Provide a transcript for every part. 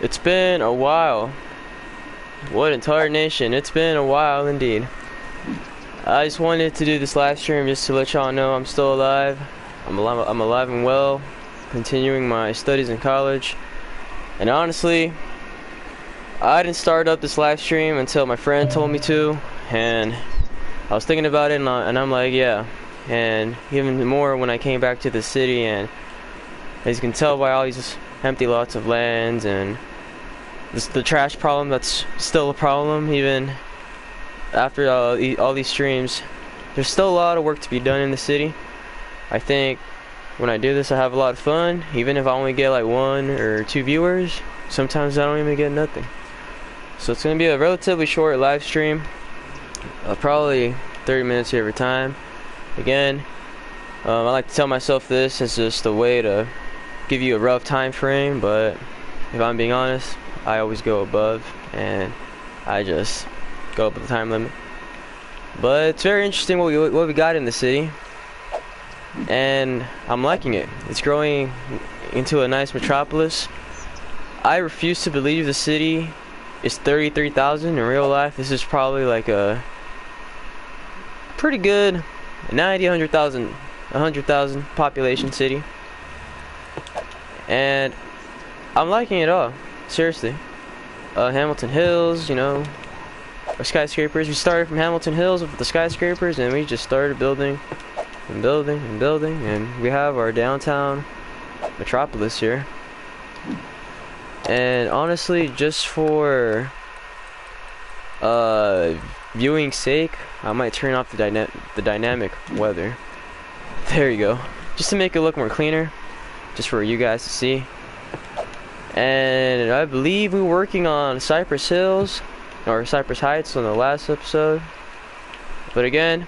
It's been a while. What entire nation? It's been a while indeed. I just wanted to do this live stream just to let y'all know I'm still alive. I'm alive and well, continuing my studies in college. And honestly, I didn't start up this live stream until my friend told me to, and I was thinking about it, and I'm like, yeah. And even more when I came back to the city, and as you can tell by all these empty lots of lands and the trash problem that's still a problem even after all these streams, there's still a lot of work to be done in the city. I think when I do this I have a lot of fun, even if I only get like 1 or 2 viewers. Sometimes I don't even get nothing. So it's going to be a relatively short live stream, probably 30 minutes every time. Again, I like to tell myself this as just a way to give you a rough time frame, but if I'm being honest, I always go above, and I just go up with the time limit. But it's very interesting what we got in the city, and I'm liking it. It's growing into a nice metropolis. I refuse to believe the city is 33,000 in real life. This is probably like a pretty good 100,000 population city, and I'm liking it all. Seriously. Hamilton Hills, you know, skyscrapers. We started from Hamilton Hills with the skyscrapers, and we just started building and building and building, and we have our downtown metropolis here. And honestly, just for viewing sake, I might turn off the dynamic weather. There you go. Just to make it look more cleaner, just for you guys to see. And I believe we were working on Cypress Hills or Cypress Heights on the last episode. But again,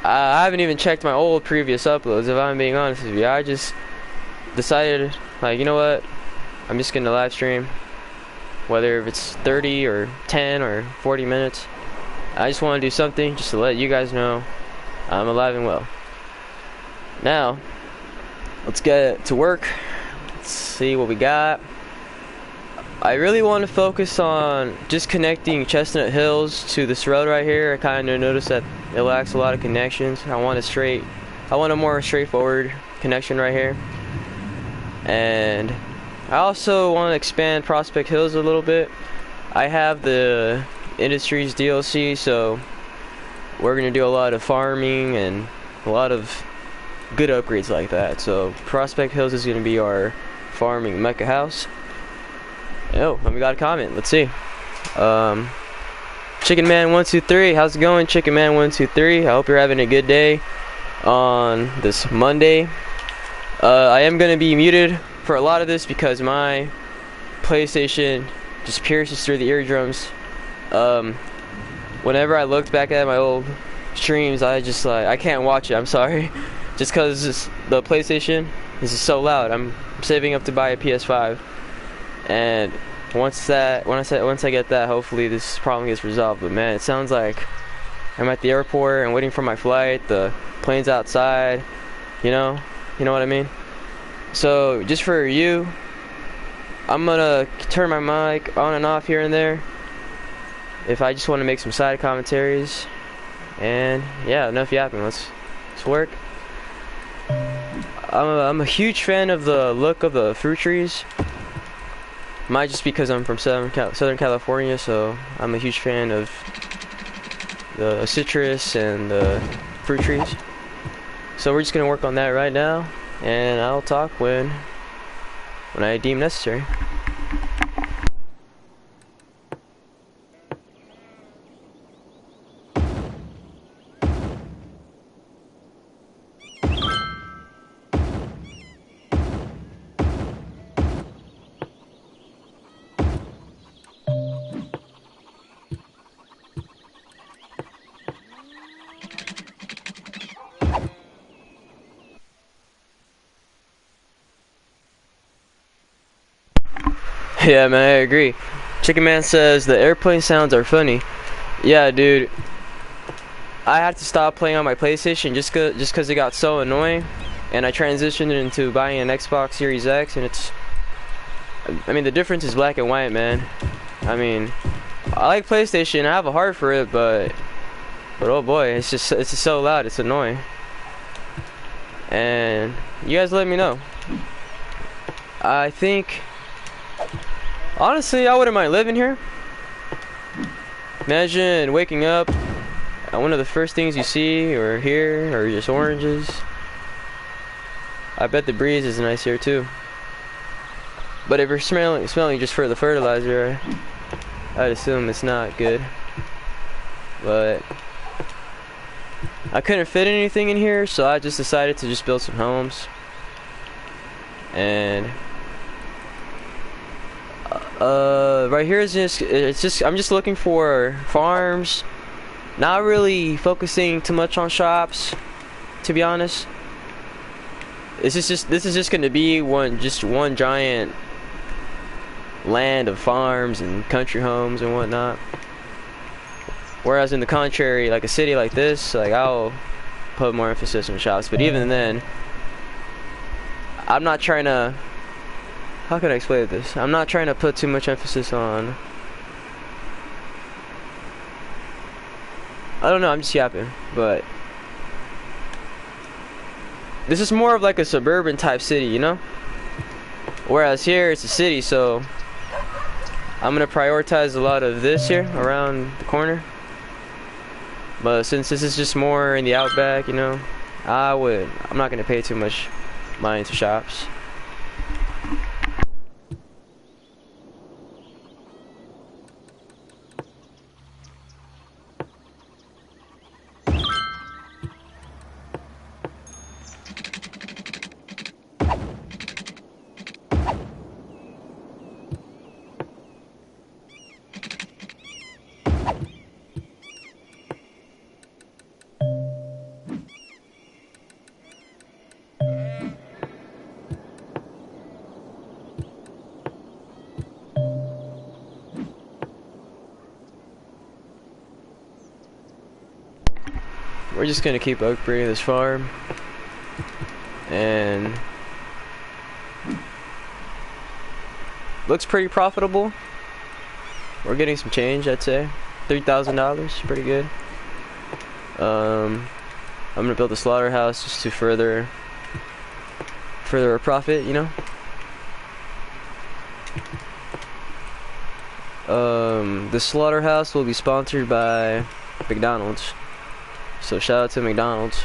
I haven't even checked my old previous uploads, if I'm being honest with you. I just decided, like, you know what? I'm just gonna live stream, whether if it's 30 or 10 or 40 minutes. I just want to do something just to let you guys know I'm alive and well. Now, let's get to work. Let's see what we got. I really want to focus on just connecting Chestnut Hills to this road right here. I kind of noticed that it lacks a lot of connections. I want a more straightforward connection right here. And I also want to expand Prospect Hills a little bit. I have the Industries DLC, so we're going to do a lot of farming and a lot of good upgrades like that. So Prospect Hills is going to be our farming mecca house. Oh, and we got a comment. Let's see. Chicken Man 123, how's it going, Chicken Man 123? I hope you're having a good day on this Monday. I am going to be muted for a lot of this because my PlayStation just pierces through the eardrums. Whenever I looked back at my old streams, I just like, I can't watch it, I'm sorry. Just because the PlayStation is so loud. I'm saving up to buy a PS5, and once I get that, hopefully this problem gets resolved. But man, it sounds like I'm at the airport and waiting for my flight. The plane's outside, you know what I mean. So just for you, I'm gonna turn my mic on and off here and there if I just want to make some side commentaries. And yeah, enough yapping. Let's work. I'm a huge fan of the look of the fruit trees. Might just because I'm from Southern California, so I'm a huge fan of the citrus and the fruit trees. So we're just gonna work on that right now, and I'll talk when I deem necessary. Yeah, man, I agree. Chicken Man says the airplane sounds are funny. Yeah, dude. I had to stop playing on my PlayStation just cause it got so annoying, and I transitioned into buying an Xbox Series X, and I mean, the difference is black and white, man. I mean, I like PlayStation. I have a heart for it, but oh boy, it's just so loud. It's annoying. And you guys let me know. I think, honestly, I wouldn't mind living here. Imagine waking up and one of the first things you see or hear are just oranges. I bet the breeze is nice here too. But if you're smelling just for the fertilizer, I'd assume it's not good. But I couldn't fit anything in here, so I just decided to just build some homes. And right here is I'm just looking for farms, not really focusing too much on shops, to be honest. This is just going to be one giant land of farms and country homes and whatnot. Whereas in the contrary, like a city like this, like I'll put more emphasis on shops. But even then, I'm not trying to, how can I explain this? I'm not trying to put too much emphasis on, I don't know, I'm just yapping. But this is more of like a suburban type city, you know? Whereas here it's a city, so I'm gonna prioritize a lot of this here around the corner. But since this is just more in the outback, you know, I'm not gonna pay too much mind to shops. We're just gonna keep upgrading this farm, and looks pretty profitable. We're getting some change, I'd say. $3,000, pretty good. I'm gonna build a slaughterhouse just to further a profit, you know. The slaughterhouse will be sponsored by McDonald's. So shout out to McDonald's.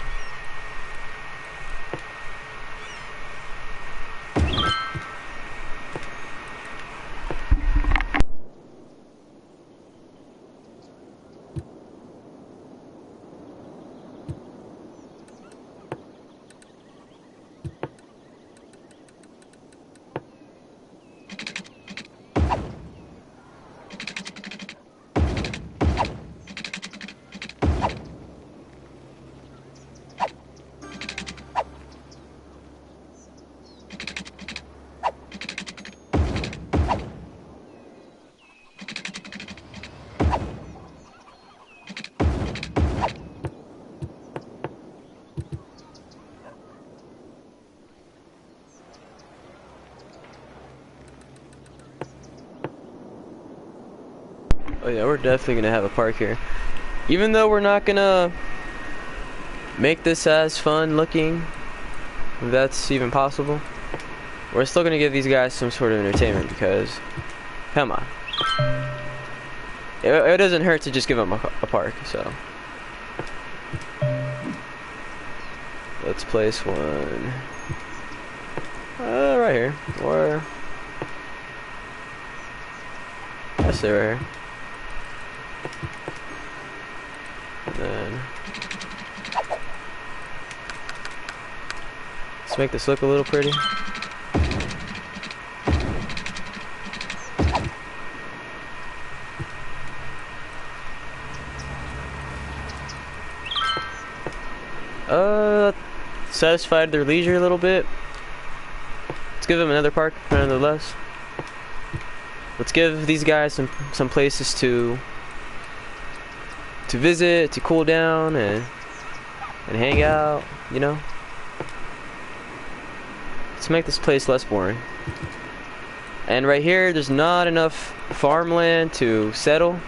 Oh yeah, we're definitely gonna have a park here. Even though we're not gonna make this as fun looking, if that's even possible, we're still gonna give these guys some sort of entertainment because, come on. It doesn't hurt to just give them a park, so. Let's place one right here, or I say right here. And then let's make this look a little pretty. Satisfied their leisure a little bit. Let's give them another park, nonetheless. Let's give these guys some places to visit, to cool down, and hang out, you know. Let's make this place less boring. And right here, there's not enough farmland to settle.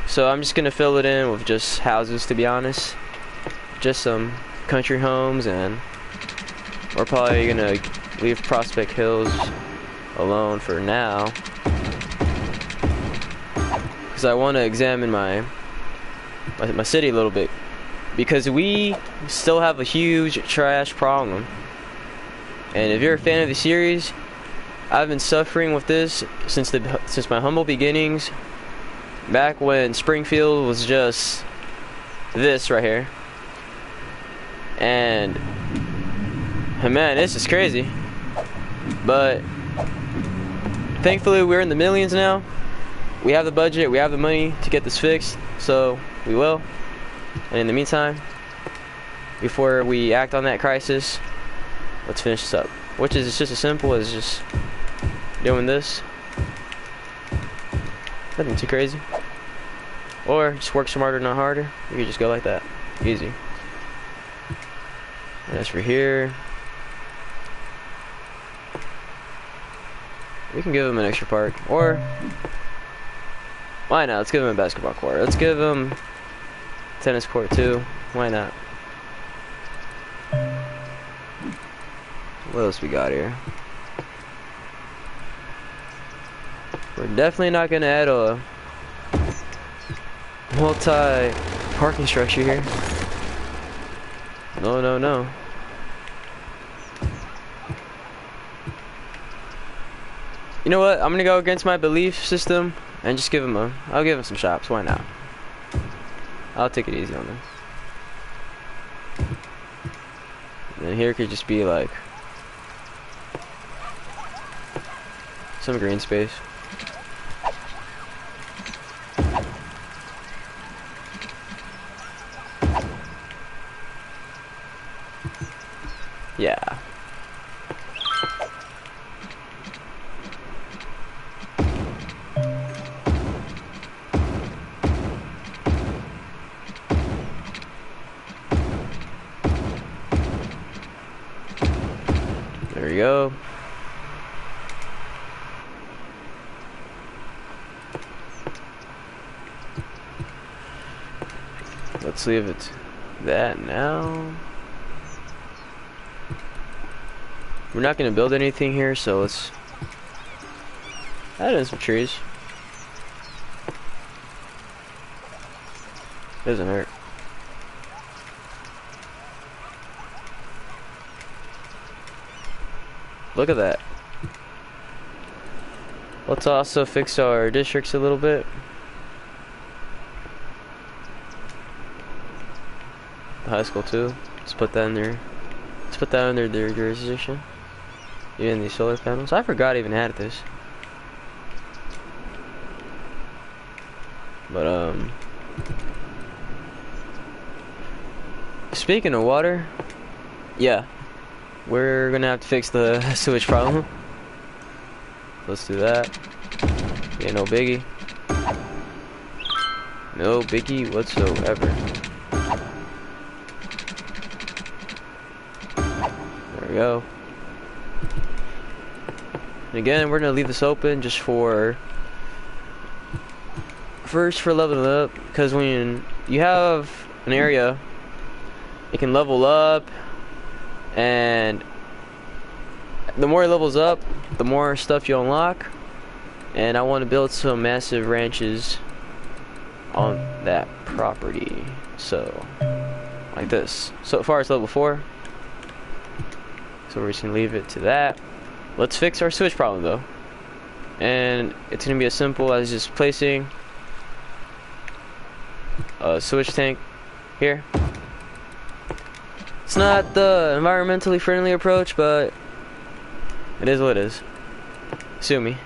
So I'm just gonna fill it in with just houses, to be honest. Just some country homes, and we're probably gonna leave Prospect Hills alone for now. Because I want to examine my city a little bit. Because we still have a huge trash problem. And if you're a fan of the series, I've been suffering with this since my humble beginnings. Back when Springfield was just this right here. And man, this is crazy. But thankfully we're in the millions now. We have the budget, we have the money to get this fixed, so we will. And in the meantime, before we act on that crisis, let's finish this up. Which is just as simple as just doing this. Nothing too crazy. Or just work smarter, not harder. You can just go like that. Easy. And as for here, we can give him an extra park. Or why not? Let's give him a basketball court. Let's give him tennis court too. Why not? What else we got here? We're definitely not gonna add a multi-parking structure here. No, no, no. You know what? I'm gonna go against my belief system and just give him I'll give him some shops. Why not? I'll take it easy on them. And here could just be like some green space. Yeah. There we go. Let's leave it that now. We're not gonna build anything here, so let's add in some trees. Doesn't hurt. Look at that. Let's also fix our districts a little bit. The high school too. Let's put that in there. Let's put that under their jurisdiction. Even these solar panels. I forgot I even had this. But speaking of water, yeah, we're gonna have to fix the sewage problem. Let's do that. Yeah, no biggie. No biggie whatsoever. There we go. And again, we're gonna leave this open just for leveling up, because when you have an area, it can level up, and the more it levels up, the more stuff you unlock. And I want to build some massive ranches on that property, so like this. So far it's level 4, so we're just gonna leave it to that. Let's fix our sewage problem though, and it's gonna be as simple as just placing a sewage tank here. It's not the environmentally friendly approach, but it is what it is. Sue me.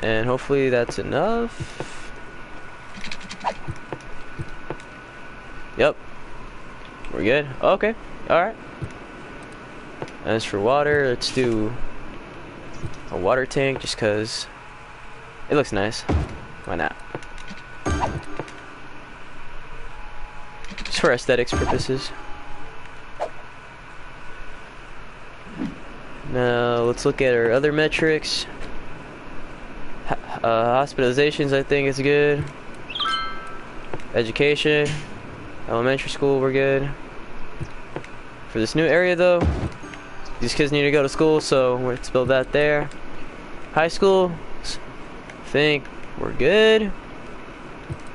And hopefully that's enough. Yep. We're good. Okay. Alright. As for water, let's do a water tank just because it looks nice. Why not? Just for aesthetics purposes. Now let's look at our other metrics. Hospitalizations, I think is good. Education, elementary school, we're good. For this new area though, these kids need to go to school, so let's build that there. High school, I think we're good.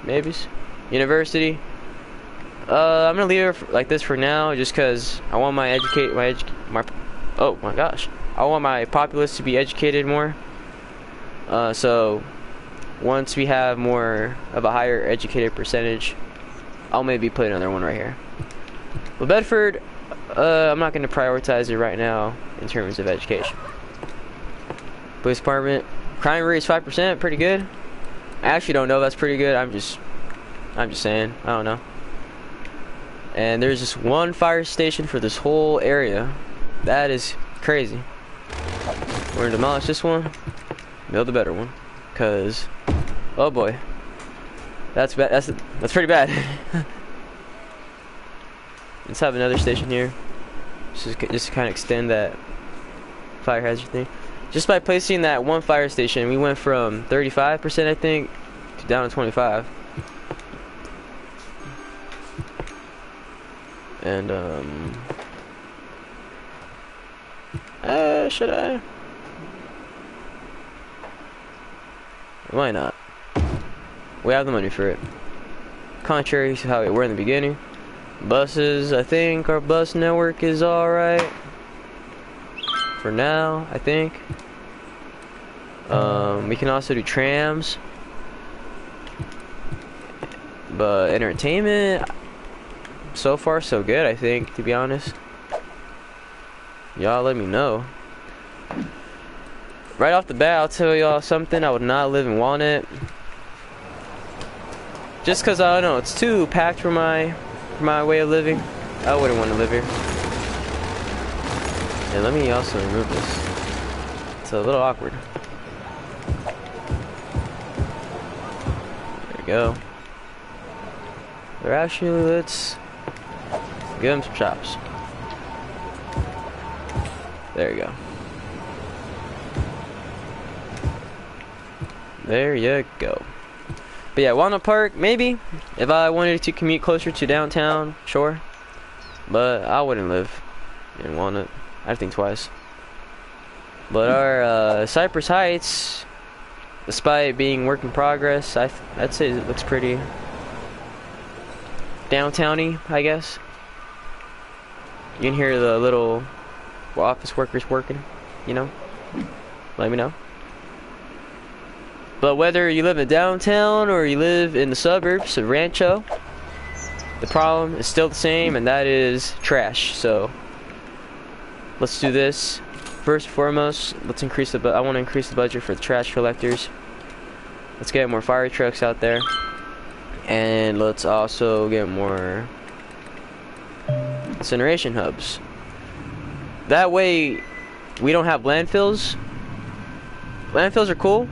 Maybe. University. I'm gonna leave it like this for now, just cause I want my oh my gosh, I want my populace to be educated more. So once we have more of a higher educated percentage, I'll maybe put another one right here. But Bedford, I'm not gonna prioritize it right now in terms of education. Police department, crime rate is 5%, pretty good. I actually don't know if that's pretty good. I'm just saying, I don't know. And there's just one fire station for this whole area. That is crazy. We're gonna demolish this one, build a better one, cause oh boy, that's bad. That's pretty bad. Let's have another station here, just to kind of extend that fire hazard thing. Just by placing that one fire station, we went from 35%, I think, to down to 25. And should I? Why not? We have the money for it. Contrary to how we were in the beginning. Buses, I think our bus network is alright. For now, I think. We can also do trams. But entertainment, so far so good, I think, to be honest. Y'all let me know. Right off the bat, I'll tell y'all something. I would not live in Walnut. Just cause I don't know, it's too packed for my way of living. I wouldn't want to live here. And let me also remove this. It's a little awkward. There we go. Or actually, let's give them some chops. There you go. There you go. But yeah, Walnut Park, maybe. If I wanted to commute closer to downtown, sure. But I wouldn't live in Walnut. I'd think twice. But our Cypress Heights, despite being work in progress, I'd say it looks pretty downtowny, I guess. You can hear the little office workers working, you know. Let me know. But whether you live in downtown or you live in the suburbs of Rancho, the problem is still the same, and that is trash. So let's do this. First and foremost, let's increase the I want to increase the budget for the trash collectors. Let's get more fire trucks out there. And let's also get more incineration hubs. That way we don't have landfills. Landfills are cool,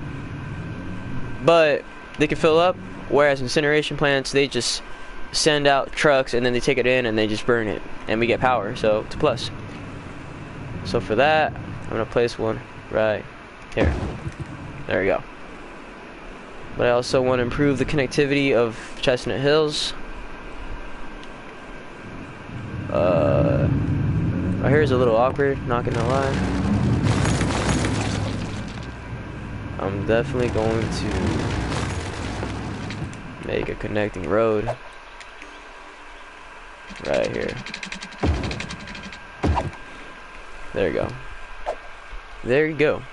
but they can fill up, whereas incineration plants, they just send out trucks and then they take it in and they just burn it, and we get power, so it's a plus. So for that, I'm gonna place one right here. There we go. But I also want to improve the connectivity of Chestnut Hills. Right here is a little awkward, not gonna lie. I'm definitely going to make a connecting road right here. There you go. There you go.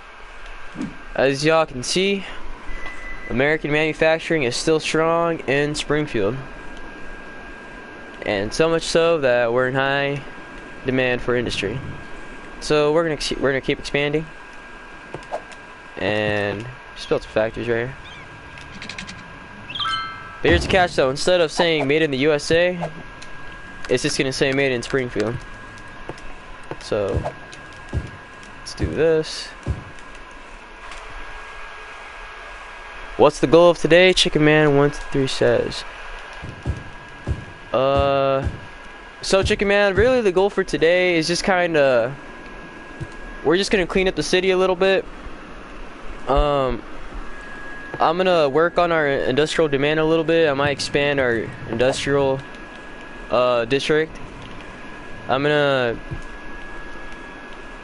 As y'all can see, American manufacturing is still strong in Springfield, and so much so that we're in high demand for industry. So we're gonna keep expanding, and just build some factories right here. But here's the catch though: instead of saying "made in the USA," it's just gonna say "made in Springfield." So let's do this. What's the goal of today? Chicken Man 123 says. So Chicken Man, really the goal for today is just kind of we're just gonna clean up the city a little bit. I'm gonna work on our industrial demand a little bit. I might expand our industrial district. I'm gonna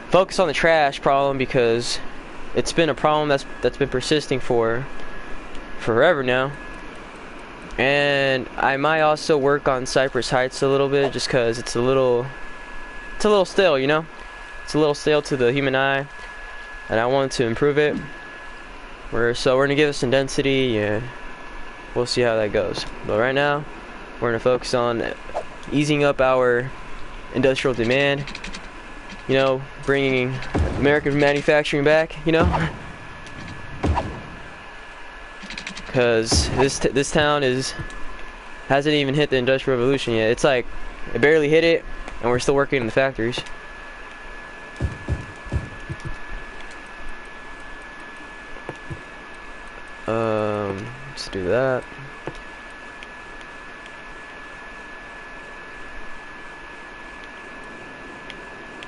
focus on the trash problem because it's been a problem that's been persisting for forever now. And I might also work on Cypress Heights a little bit just because it's a little stale, you know? It's a little stale to the human eye, and I want to improve it. So we're gonna give it some density, and we'll see how that goes. But right now, we're gonna focus on easing up our industrial demand. You know, bringing American manufacturing back. You know, because this town hasn't even hit the Industrial Revolution yet. It's like it barely hit it, and we're still working in the factories. Let's do that.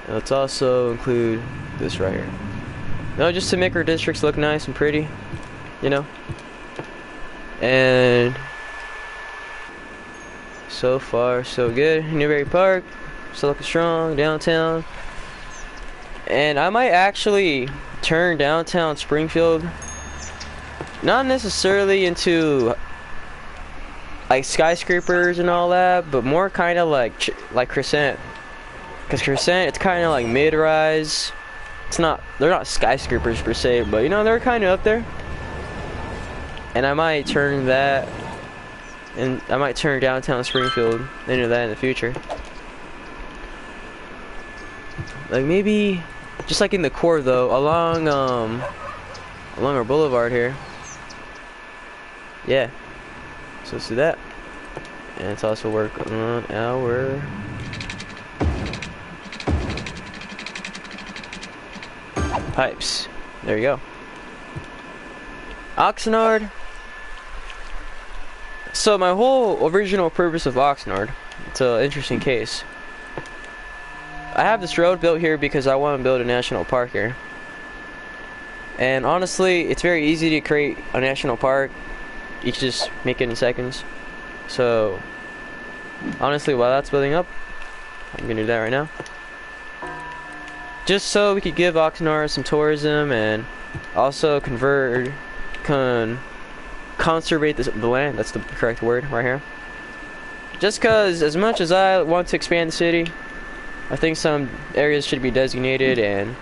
And let's also include this right here. No, just to make our districts look nice and pretty, you know. And so far, so good. Newberry Park, still looking strong. Downtown, and I might actually turn downtown Springfield not necessarily into like skyscrapers and all that, but more kind of like Crescent. Because Crescent, it's kind of like mid-rise. They're not skyscrapers per se, but you know, they're kind of up there. And I might turn that, and I might turn downtown Springfield into that in the future. Like maybe, just like in the core though, along our boulevard here. Yeah. So let's do that. And let's also work on our pipes. There you go. Oxnard. So my whole original purpose of Oxnard, it's an interesting case. I have this road built here because I want to build a national park here. And honestly, it's very easy to create a national park. You can just make it in seconds. So honestly, while that's building up, I'm gonna do that right now. Just so we could give Oxnard some tourism and also conserve the land. That's the correct word right here. Just because as much as I want to expand the city, I think some areas should be designated, and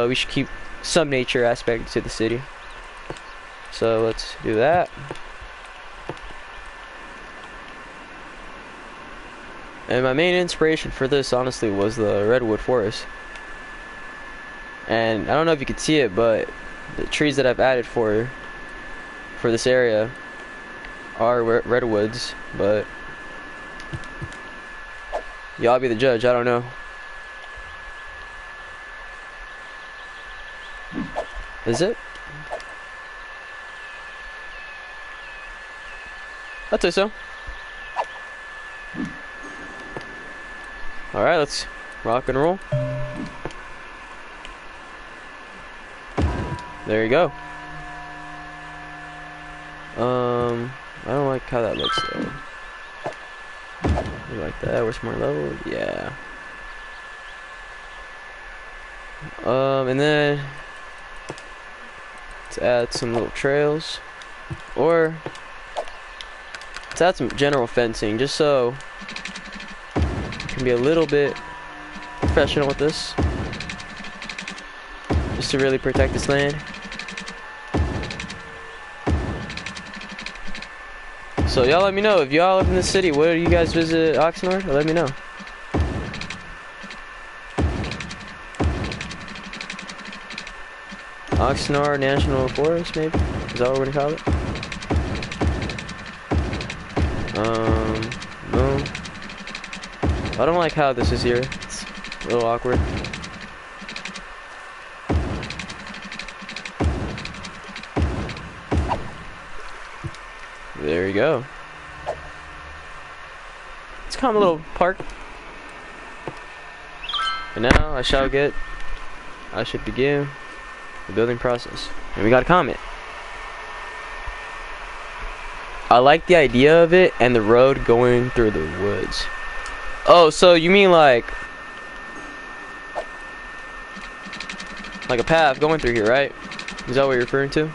we should keep some nature aspect to the city. So let's do that. And my main inspiration for this, honestly, was the redwood forest. And I don't know if you can see it, but the trees that I've added for this area are redwoods, but y'all be the judge. I don't know. Is it? I'd say so. Alright, let's rock and roll. There you go. I don't like how that looks though. You like that? Where's more level? Yeah. And then let's add some little trails, or let's add some general fencing, just so you can be a little bit professional with this, just to really protect this land. So y'all let me know if y'all live in this city. Where do you guys visit Oxnard? Let me know. Oxnard National Forest, maybe? Is that what we're gonna call it? No. I don't like how this is here. It's a little awkward. There you go. It's kind of a little park. And now now I should begin the building process. And we got a comment. I like the idea of it and the road going through the woods. Oh, so you mean like a path going through here, right? Is that what you're referring to?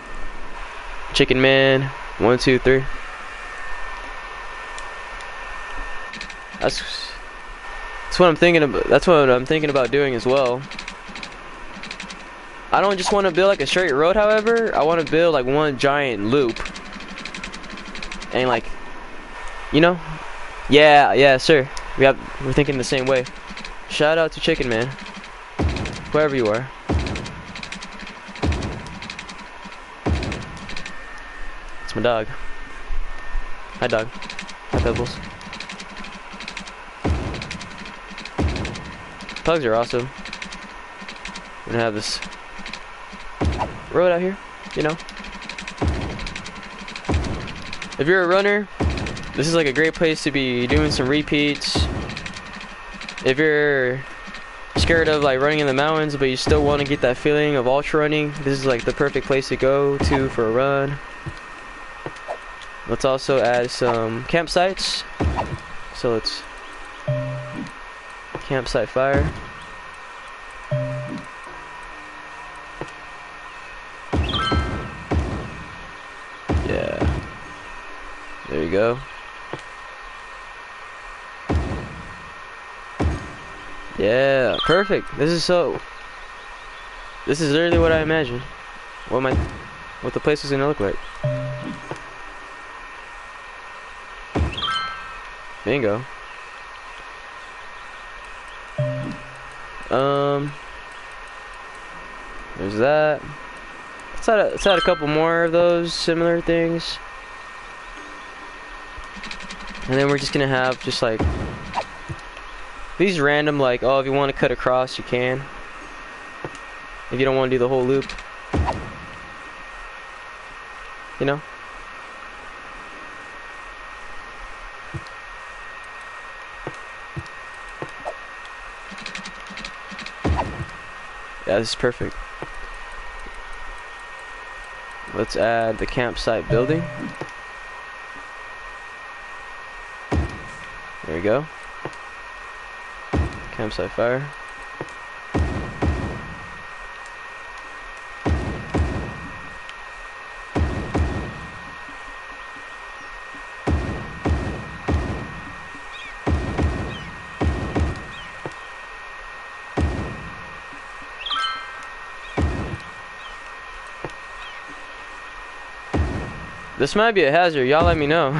Chicken Man, 1, 2, 3. That's what I'm thinking about. That's what I'm thinking about doing as well. I don't just want to build like a straight road, however. I want to build like one giant loop. And like, you know? Yeah, sir. We're thinking the same way. Shout out to Chicken Man. Whoever you are. It's my dog. Hi, dog. Hi, Pebbles. Pugs are awesome. We're gonna have this road out here, you know. If you're a runner, this is like a great place to be doing some repeats. If you're scared of like running in the mountains, but you still want to get that feeling of ultra running, this is like the perfect place to go to for a run. Let's also add some campsites. So let's campsite fire. Yeah. There you go. Yeah, perfect. This is literally what I imagined. What the place is gonna look like. Bingo. There's that. Let's add a couple more of those similar things. And then we're just gonna have just like these random, like, oh, if you want to cut across, you can. If you don't want to do the whole loop. You know? Yeah, this is perfect. Let's add the campsite building. There we go. Campsite fire. This might be a hazard, y'all let me know.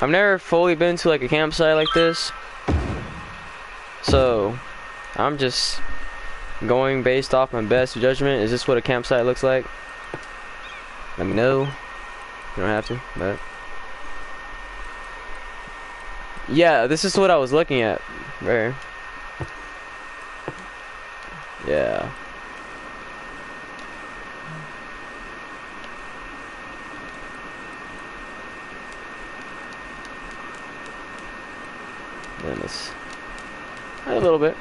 I've never fully been to like a campsite like this, so I'm just going based off my best judgment. Is this what a campsite looks like? Let me know. You don't have to, but yeah, this is what I was looking at. Where? Yeah. Then let's add a little bit.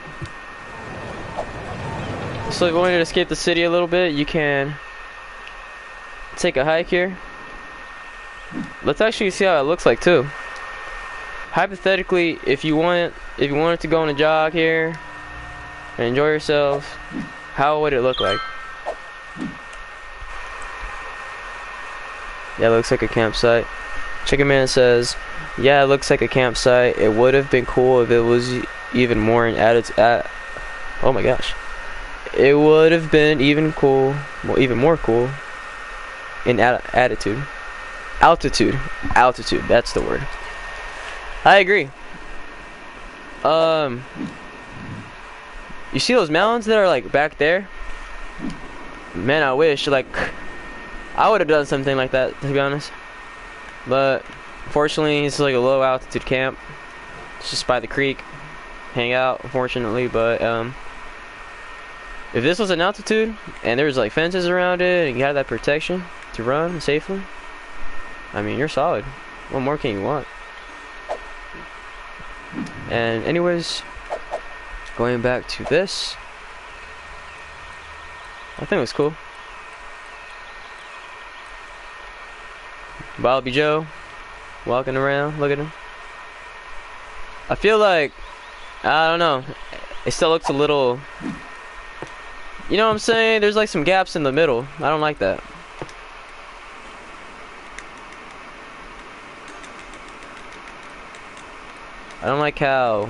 So if you wanted to escape the city a little bit, you can take a hike here. Let's actually see how it looks like too. Hypothetically, if you wanted to go on a jog here and enjoy yourself, how would it look like? Yeah, it looks like a campsite. Chicken Man says, yeah, it looks like a campsite. It would have been cool if it was even more in oh my gosh. It would have been even more cool in altitude. Altitude, that's the word. I agree. You see those mountains that are like back there? Man, I wish like I would have done something like that, to be honest. But fortunately, it's like a low altitude camp. It's just by the creek. Hang out, unfortunately, but if this was an altitude and there was like fences around it and you had that protection to run safely, I mean, you're solid. What more can you want? And anyways, Going back to this. I think it was cool. Bobby Joe walking around. Look at him. I feel like, I don't know, it still looks a little, you know what I'm saying? There's like some gaps in the middle. I don't like that. I don't like how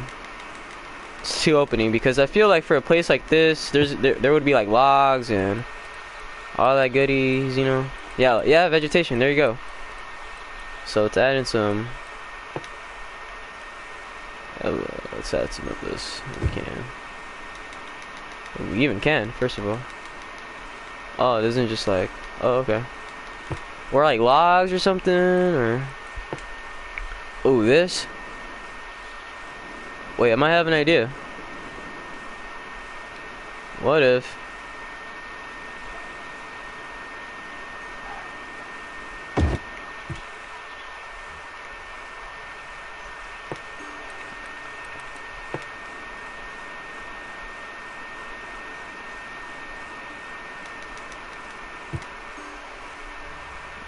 it's too opening, because I feel like for a place like this, there would be like logs and all that goodies, you know. Yeah, vegetation. There you go. So let's add in some. Let's add some of this. We can. We even can. First of all. Oh, it isn't just like. Oh, okay. Or like logs or something, or. Oh, this. Wait, I might have an idea. What if?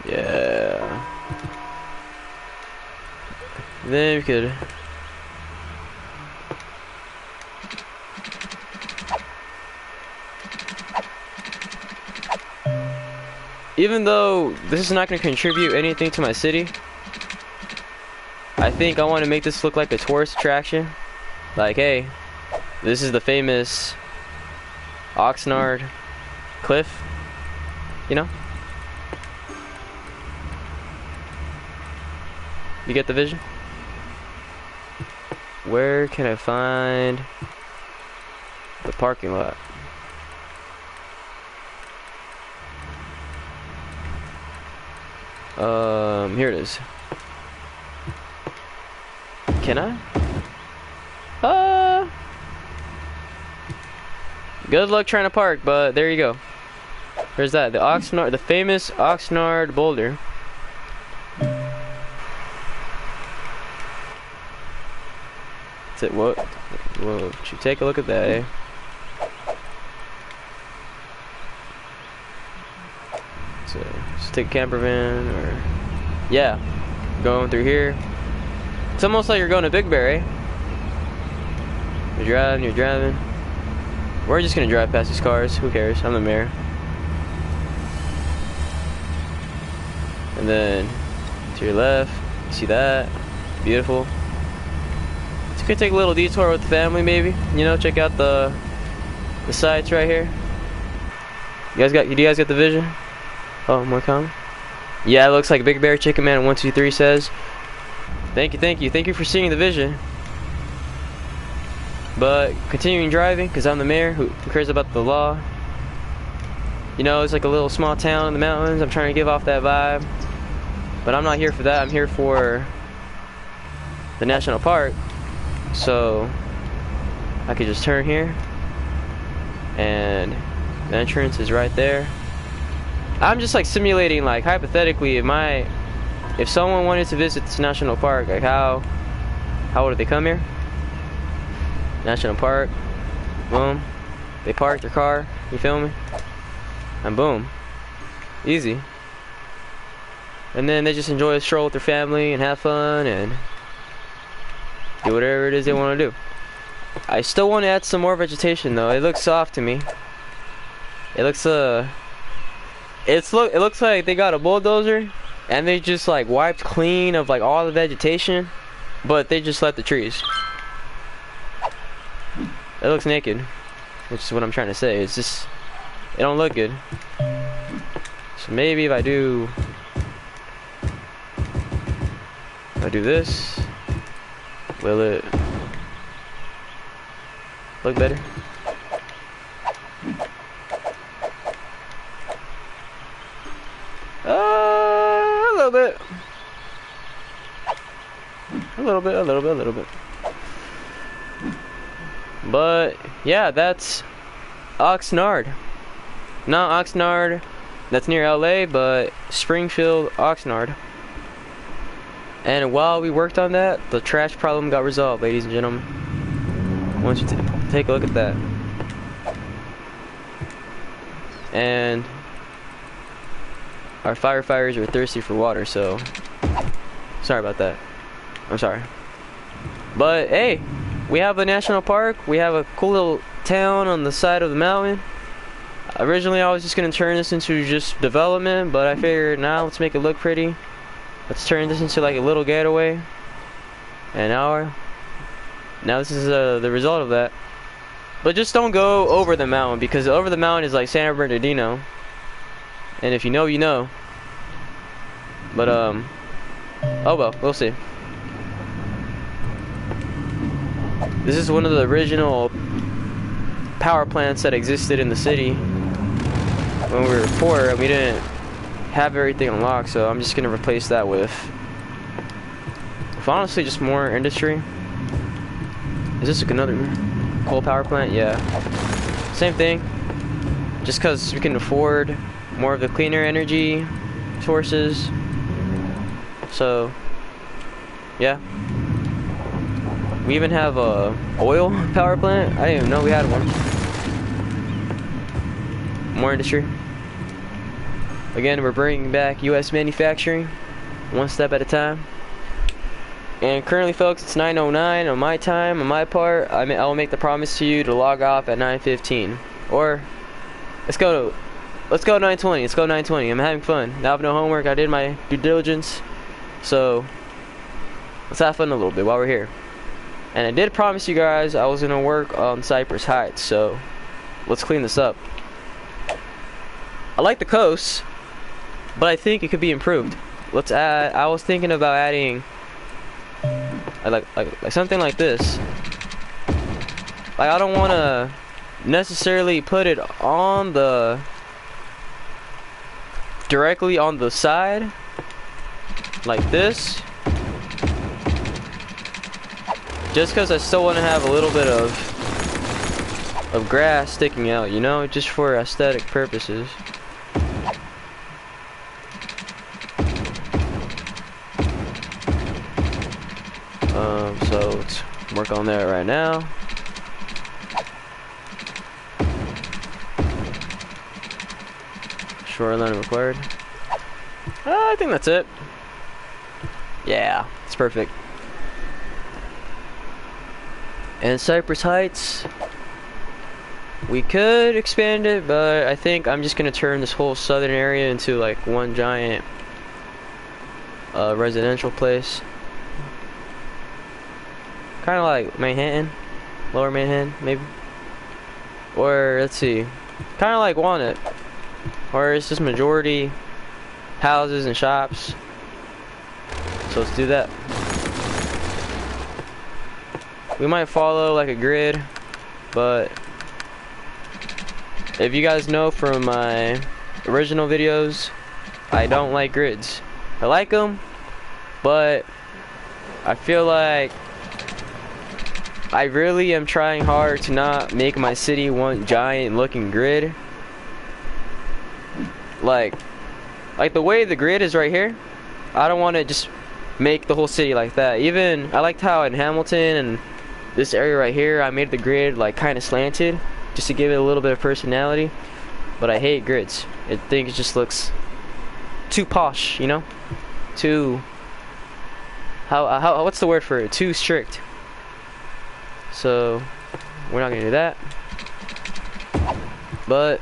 Yeah. Then we could. Even though this is not going to contribute anything to my city, I think I want to make this look like a tourist attraction. Like, hey, this is the famous Oxnard cliff, you know? You get the vision? Where can I find the parking lot? Here it is. Can I? Good luck trying to park, but there you go. There's that. The Oxnard, the famous Oxnard boulder. That's it. What? Whoa, you take a look at that, eh? So, just take a camper van, or yeah, going through here. It's almost like you're going to Big Bear, eh? You're driving. We're just gonna drive past these cars. Who cares? I'm the mayor. And then to your left, you see that? Beautiful. So you can take a little detour with the family, maybe. You know, check out the sites right here. Do you guys get the vision? Oh, more comment? Yeah, it looks like Big Bear Chicken Man 123 says. Thank you for seeing the vision. But continuing driving, because I'm the mayor who cares about the law. You know, it's like a little small town in the mountains. I'm trying to give off that vibe, but I'm not here for that. I'm here for the national park. So I could just turn here, and the entrance is right there. I'm just like simulating, like hypothetically, if someone wanted to visit this national park, like how would they come here? National park, boom, they park their car, you feel me? And boom, easy. And then they just enjoy a stroll with their family and have fun and do whatever it is they want to do. I still want to add some more vegetation though. It looks soft to me. It looks it looks like they got a bulldozer and they just like wiped clean of like all the vegetation, but they just left the trees. It looks naked, which is what I'm trying to say. It's just, it don't look good. So maybe if I do this, will it look better? A little bit. A little bit. But yeah, that's Oxnard. Not Oxnard, that's near LA, but Springfield, Oxnard. And while we worked on that, the trash problem got resolved, ladies and gentlemen. take a look at that. And our firefighters are thirsty for water, so sorry about that. I'm sorry. But hey, we have a national park. We have a cool little town on the side of the mountain. Originally, I was just gonna turn this into just development, but I figured now let's make it look pretty. Let's turn this into like a little getaway. And now this is the result of that. But just don't go over the mountain, because over the mountain is like San Bernardino. And if you know, you know. But oh well, we'll see. This is one of the original power plants that existed in the city when we were poor and we didn't have everything unlocked, so I'm just gonna replace that with honestly just more industry. Is this another coal power plant? Yeah, same thing, just because we can afford more of the cleaner energy sources. So yeah, we even have a oil power plant. I didn't even know we had one. More industry. Again, we're bringing back US manufacturing, one step at a time. And currently, folks, it's 9:09 on my time, on my part. I will make the promise to you to log off at 9:15, or let's go 9:20. Let's go 9:20. I'm having fun. Now I have no homework. I did my due diligence, so let's have fun a little bit while we're here. And I did promise you guys I was gonna work on Cypress Heights, so let's clean this up. I like the coast, but I think it could be improved. Let's add. I was thinking about adding like something like this. Like, I don't want to necessarily put it on the directly on the side like this, just because I still want to have a little bit of grass sticking out, you know, just for aesthetic purposes. So let's work on that right now. Shoreline required. I think that's it. Yeah, it's perfect. And Cypress Heights, we could expand it, but I think I'm just gonna turn this whole southern area into like one giant residential place. Kind of like Manhattan, Lower Manhattan, maybe. Or let's see, kind of like Walnut, or it's just majority houses and shops. So let's do that. We might follow like a grid, but if you guys know from my original videos, I don't like grids. I like them, but I feel like I really am trying hard to not make my city one giant looking grid. Like the way the grid is right here, I don't want to just make the whole city like that. Even I liked how in Hamilton and this area right here, I made the grid like kind of slanted just to give it a little bit of personality. But I hate grids. I think it just looks too posh, you know? Too what's the word for it? Too strict. So we're not gonna do that. But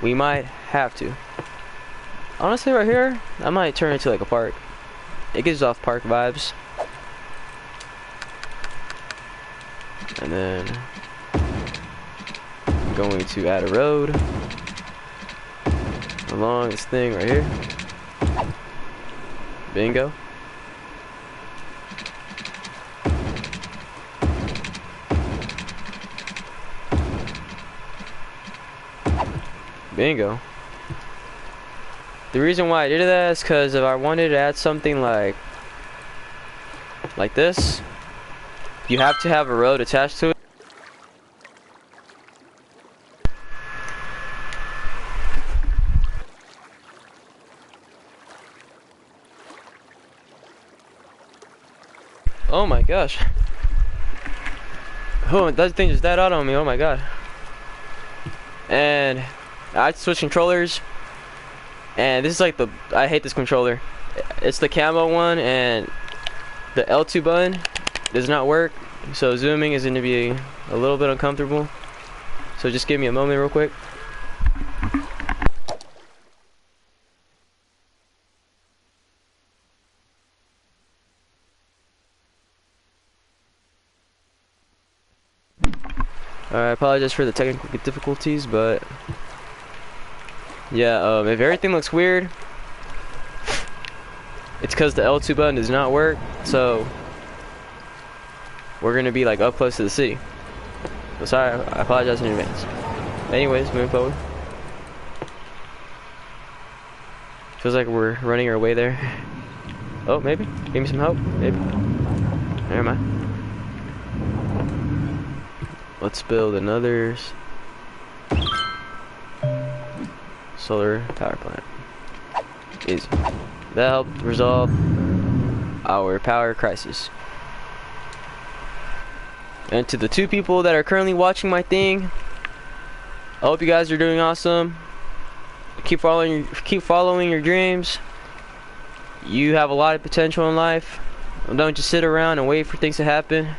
we might have to. Honestly, right here, I might turn it into like a park. It gives off park vibes. And then I'm going to add a road along this thing right here. Bingo. Bingo. The reason why I did that is because if I wanted to add something like this, you have to have a road attached to it. Oh my gosh. Oh, that thing just died out on me. Oh my god. And I switched controllers. And this is like I hate this controller. It's the camo one, and the L2 button does not work. So zooming is going to be a little bit uncomfortable. So just give me a moment real quick. I apologize for the technical difficulties, but yeah, if everything looks weird, it's because the L2 button does not work. So we're gonna be like up close to the city. So sorry, I apologize in advance. Anyways, moving forward. Feels like we're running our way there. Oh, maybe? Give me some help? Maybe. Never mind. Let's build another solar power plant. Easy. That helped resolve our power crisis. And to the 2 people that are currently watching my thing, I hope you guys are doing awesome. Keep following your dreams. You have a lot of potential in life. Don't just sit around and wait for things to happen.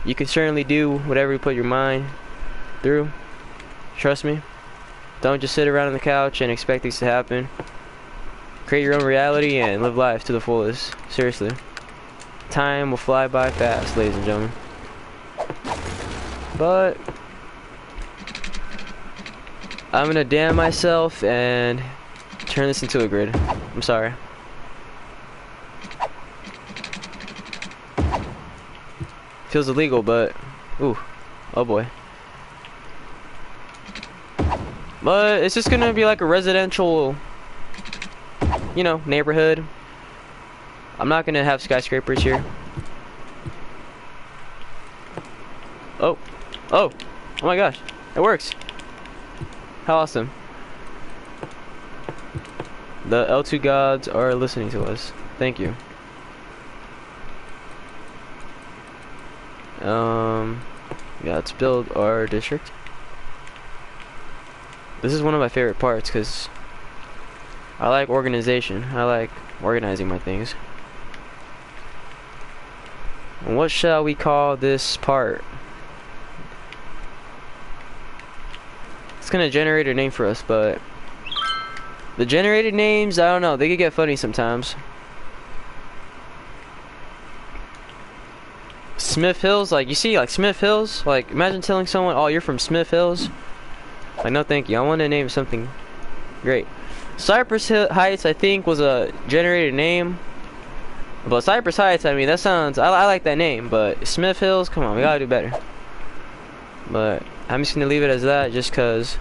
You can certainly do whatever you put your mind through. Trust me. Don't just sit around on the couch and expect things to happen. Create your own reality and live life to the fullest. Seriously. Time will fly by fast, ladies and gentlemen. But I'm gonna damn myself and turn this into a grid. I'm sorry. Feels illegal, but ooh, oh boy. But it's just gonna be like a residential, you know, neighborhood. I'm not gonna have skyscrapers here. Oh, oh my gosh, it works. How awesome. The L2 gods are listening to us. Thank you. Yeah, let's build our district. This is one of my favorite parts because I like organization. I like organizing my things. And what shall we call this part? It's gonna generate a name for us, but the generated names, I don't know, they could get funny sometimes. Smith Hills, like you see, like Smith Hills, like imagine telling someone, oh, you're from Smith Hills. Like, no thank you, I want to name something great. Cypress Heights, I think, was a generated name. But Cypress Heights, I mean, that sounds, I like that name, but Smith Hills, come on, we gotta do better. But I'm just gonna leave it as that just cause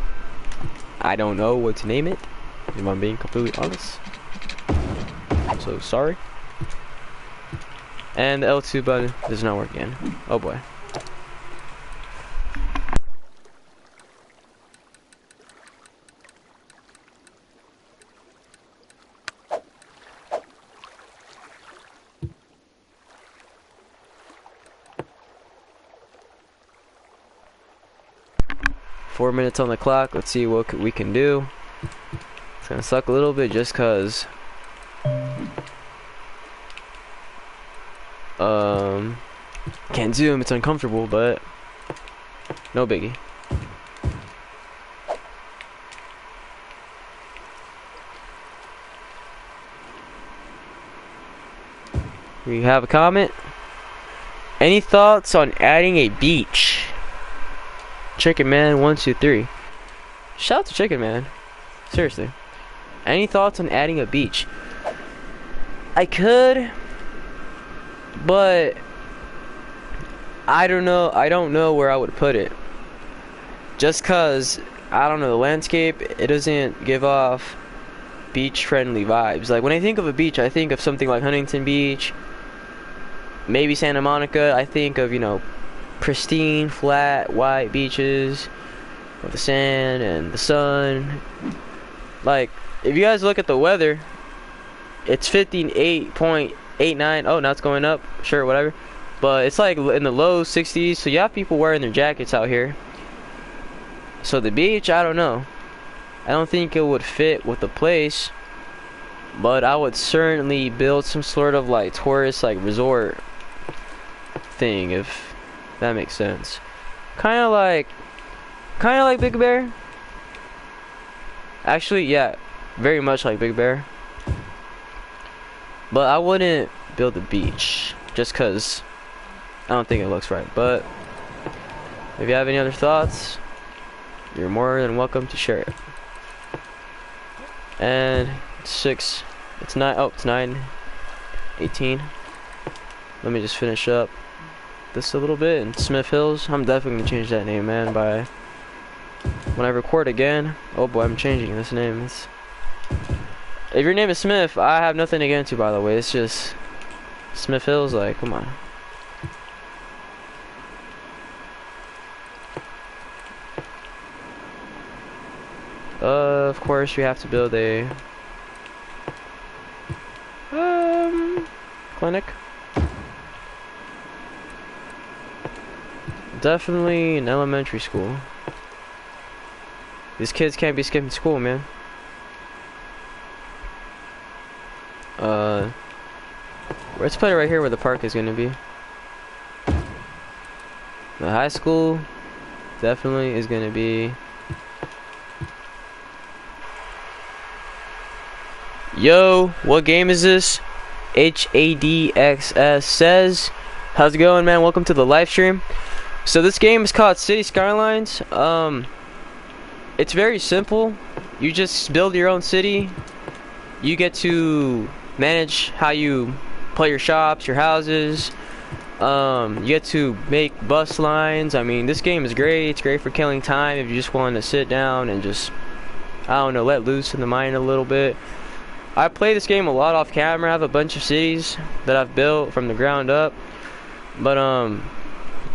I don't know what to name it, if I'm being completely honest. So sorry. And the L2 button does not work again. Oh boy. Four minutes on the clock. Let's see what we can do. It's gonna suck a little bit just cause can't zoom, it's uncomfortable, but no biggie. We have a comment. Any thoughts on adding a beach? Chicken Man 123. Shout out to Chicken Man. Seriously. Any thoughts on adding a beach? I could, but I don't know where I would put it. Just cause I don't know, the landscape, it doesn't give off beach friendly vibes. Like when I think of a beach, I think of something like Huntington Beach, maybe Santa Monica. I think of, you know, pristine, flat, white beaches with the sand and the sun. Like, if you guys look at the weather, it's 58.89. Oh, now it's going up. Sure, whatever. but it's like in the low 60s, so you have people wearing their jackets out here. So the beach, I don't know. I don't think it would fit with the place, but I would certainly build some sort of like tourist like resort thing, if that makes sense. Kind of like Big Bear. Actually, yeah, very much like Big Bear. But I wouldn't build a beach just cause I don't think it looks right. But if you have any other thoughts, you're more than welcome to share it. And it's 9:18. Let me just finish up this a little bit in Smith Hills. I'm definitely gonna change that name, man, by when I record again. Oh boy, I'm changing this name. If your name is Smith, I have nothing against you, by the way. It's just Smith Hills, like, come on. Of course, we have to build a clinic. Definitely an elementary school. These kids can't be skipping school, man. Let's put it right here where the park is gonna be. The high school definitely is gonna be. Yo, what game is this? HADXS says, how's it going, man? Welcome to the live stream. So this game is called City Skylines. It's very simple. You just build your own city. You get to manage how you put your shops, your houses. You get to make bus lines. I mean, this game is great. It's great for killing time if you just want to sit down and just, I don't know, let loose in the mind a little bit. I play this game a lot off camera. I have a bunch of cities that I've built from the ground up. But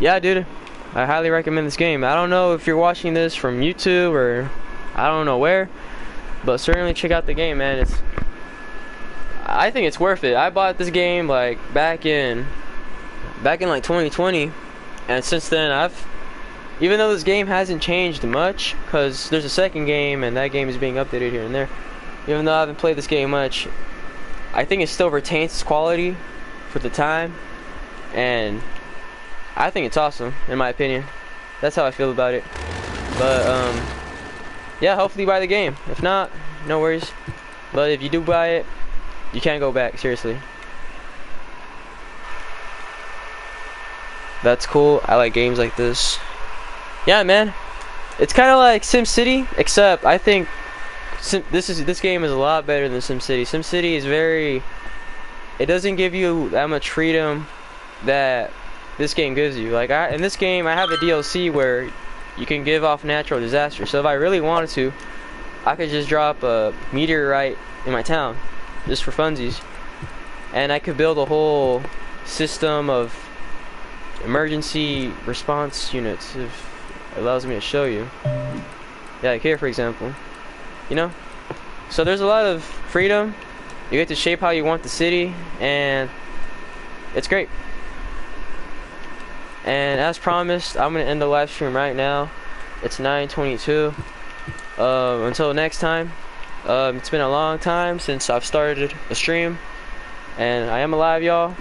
yeah, dude, I highly recommend this game. I don't know if you're watching this from YouTube or I don't know where, but certainly check out the game, man. I think it's worth it. I bought this game like back in like 2020, and since then even though this game hasn't changed much, because there's a second game and that game is being updated here and there. Even though I haven't played this game much, I think it still retains its quality for the time, and I think it's awesome, in my opinion. That's how I feel about it. But yeah, hopefully buy the game. If not, no worries. But if you do buy it, you can't go back, seriously. That's cool. I like games like this. Yeah, man. It's kind of like SimCity, except I think this game is a lot better than SimCity. SimCity is it doesn't give you that much freedom that this game gives you. Like in this game, I have a DLC where you can give off natural disasters. So if I really wanted to, I could just drop a meteorite in my town, just for funsies, and I could build a whole system of emergency response units if it allows me to show you. Yeah, like here, for example. You know, so there's a lot of freedom. You get to shape how you want the city, and it's great. And as promised, I'm gonna end the live stream right now. It's 9:22. Until next time. It's been a long time since I've started a stream, and I am alive, y'all.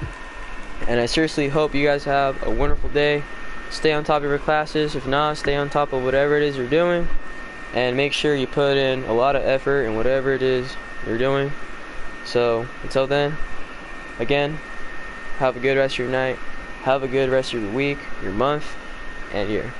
And I seriously hope you guys have a wonderful day. Stay on top of your classes. If not, stay on top of whatever it is you're doing. And make sure you put in a lot of effort in whatever it is you're doing. So, until then, again, have a good rest of your night. Have a good rest of your week, your month, and year.